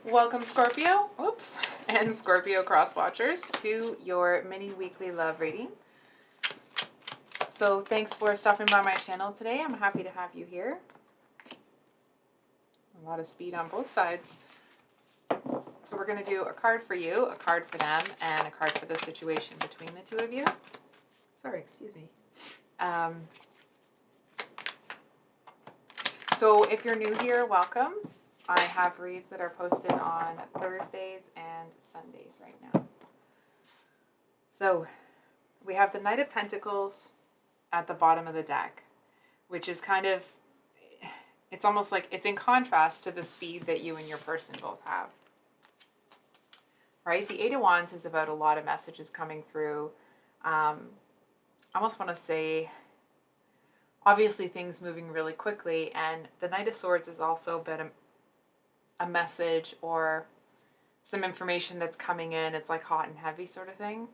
Welcome Scorpio, and Scorpio cross watchers to your mini weekly love reading. So thanks for stopping by my channel today. I'm happy to have you here. A lot of speed on both sides. So we're going to do a card for you, a card for them, and a card for the situation between the two of you. Sorry, excuse me. So if you're new here, welcome. I have reads that are posted on Thursdays and Sundays right now. So we have the Knight of Pentacles at the bottom of the deck, which is kind of, it's almost like it's in contrast to the speed that you and your person both have. Right? The Eight of Wands is about a lot of messages coming through. I almost want to say, obviously things moving really quickly, and the Knight of Swords is also about a message or some information that's coming in. It's like hot and heavy sort of thing.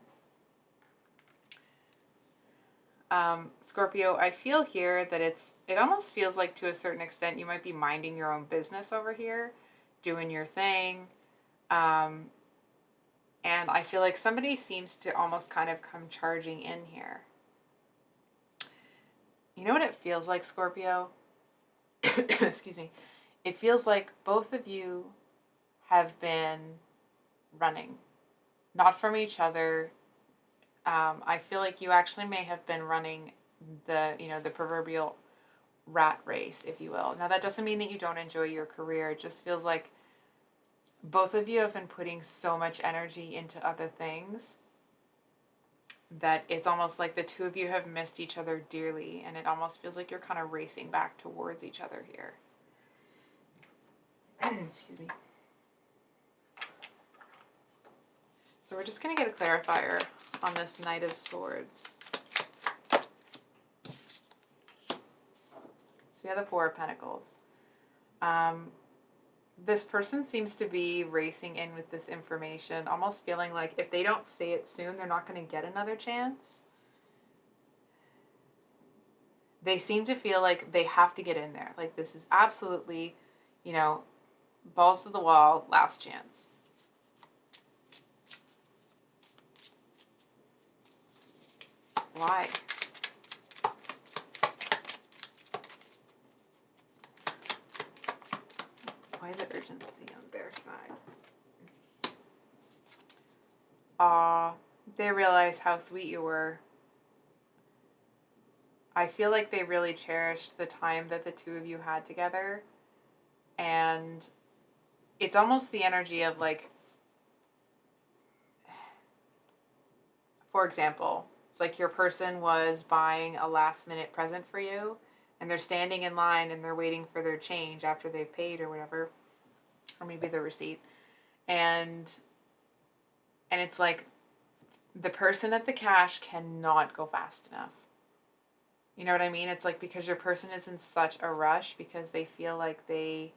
Scorpio, I feel here that it almost feels like to a certain extent you might be minding your own business over here, doing your thing. And I feel like somebody seems to almost kind of come charging in here. You know what it feels like, Scorpio? Excuse me. It feels like both of you have been running, not from each other. I feel like you actually may have been running the proverbial rat race, if you will. Now, that doesn't mean that you don't enjoy your career. It just feels like both of you have been putting so much energy into other things that it's almost like the two of you have missed each other dearly, and it almost feels like you're kind of racing back towards each other here. Excuse me. So we're just going to get a clarifier on this Knight of Swords. So we have the Four of Pentacles. This person seems to be racing in with this information, almost feeling like if they don't say it soon, they're not going to get another chance. They seem to feel like they have to get in there. Like this is absolutely, balls to the wall, last chance. Why? Why the urgency on their side? They realize how sweet you were. I feel like they really cherished the time that the two of you had together. And it's almost the energy of like, for example, it's like your person was buying a last minute present for you and they're standing in line and they're waiting for their change after they've paid or whatever, or maybe the receipt. And it's like the person at the cash cannot go fast enough. You know what I mean? It's like because your person is in such a rush because they feel like they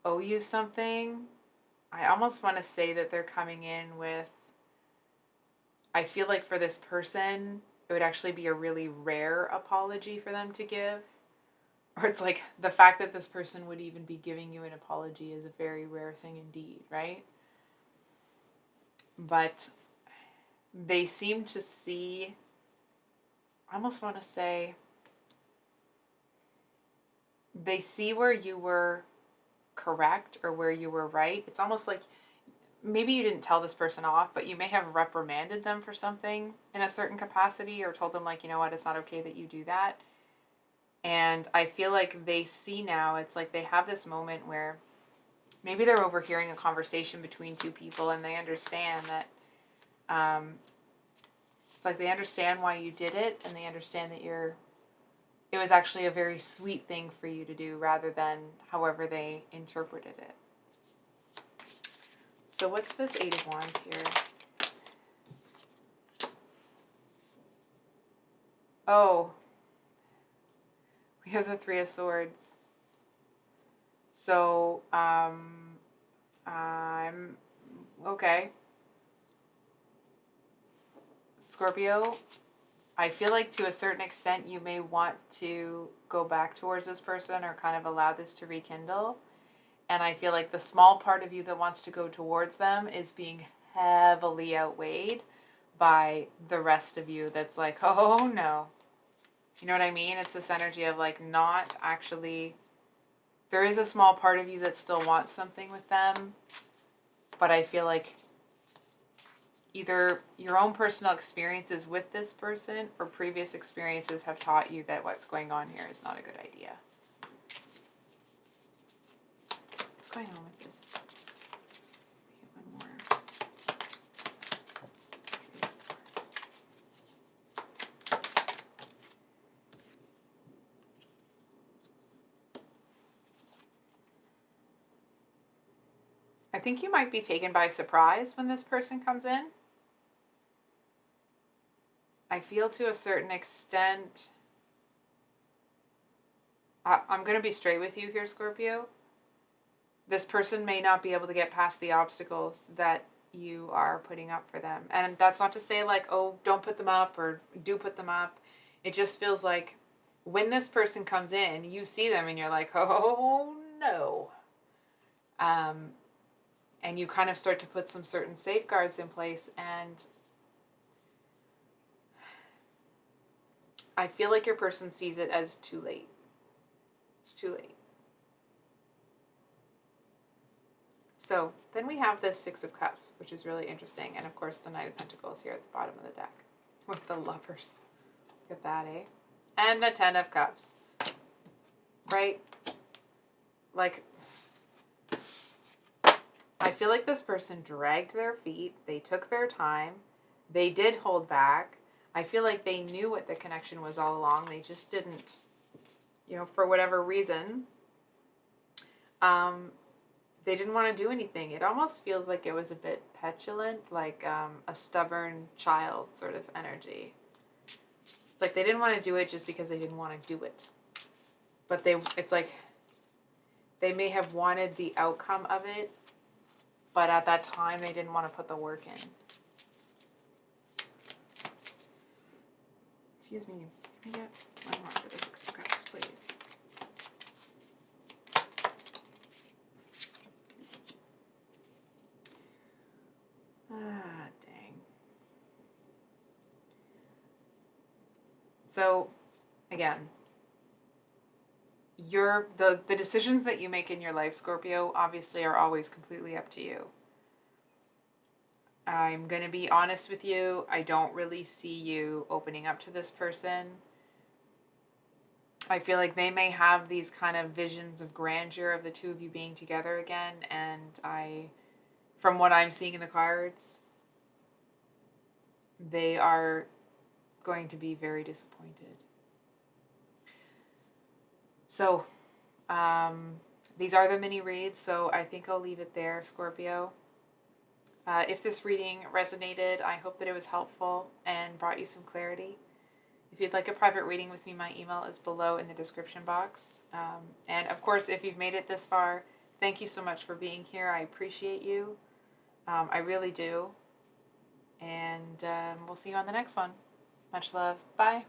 owe you something. I almost want to say that they're coming in with, I feel like for this person, it would actually be a really rare apology for them to give. Or it's like the fact that this person would even be giving you an apology is a very rare thing indeed, right? But they seem to see, I almost want to say, they see where you were correct or where you were right. It's almost like maybe you didn't tell this person off, but you may have reprimanded them for something in a certain capacity or told them like, you know what, it's not okay that you do that. And I feel like they see now, it's like they have this moment where maybe they're overhearing a conversation between two people and they understand that it's like they understand why you did it and they understand that it was actually a very sweet thing for you to do rather than however they interpreted it. So what's this Eight of Wands here? Oh, we have the Three of Swords. So, I'm okay. Scorpio, I feel like to a certain extent you may want to go back towards this person or kind of allow this to rekindle. And I feel like the small part of you that wants to go towards them is being heavily outweighed by the rest of you that's like, oh no. You know what I mean? It's this energy of like not actually, there is a small part of you that still wants something with them, but I feel like either your own personal experiences with this person or previous experiences have taught you that what's going on here is not a good idea. What's going on with this? One more. I think you might be taken by surprise when this person comes in. I feel to a certain extent, I'm going to be straight with you here, Scorpio. This person may not be able to get past the obstacles that you are putting up for them. And that's not to say like, oh, don't put them up or do put them up. It just feels like when this person comes in, you see them and you're like, oh no. And you kind of start to put some certain safeguards in place, and I feel like your person sees it as too late. It's too late. So then we have this Six of Cups, which is really interesting. And of course the Knight of Pentacles here at the bottom of the deck with the Lovers. Look at that, eh? And the Ten of Cups. Right? Like, I feel like this person dragged their feet. They took their time. They did hold back. I feel like they knew what the connection was all along. They just didn't, for whatever reason, they didn't want to do anything. It almost feels like it was a bit petulant, like a stubborn child sort of energy. It's like they didn't want to do it just because they didn't want to do it. But it's like they may have wanted the outcome of it, but at that time they didn't want to put the work in. Excuse me. Can I get one more for the Six of Cups, please? Dang. So, again, the decisions that you make in your life, Scorpio, obviously are always completely up to you. I'm going to be honest with you. I don't really see you opening up to this person. I feel like they may have these kind of visions of grandeur of the two of you being together again. And from what I'm seeing in the cards, they are going to be very disappointed. So, these are the mini reads, so I think I'll leave it there, Scorpio. If this reading resonated, I hope that it was helpful and brought you some clarity. If you'd like a private reading with me, my email is below in the description box. And of course, if you've made it this far, thank you so much for being here. I appreciate you. I really do. And we'll see you on the next one. Much love. Bye.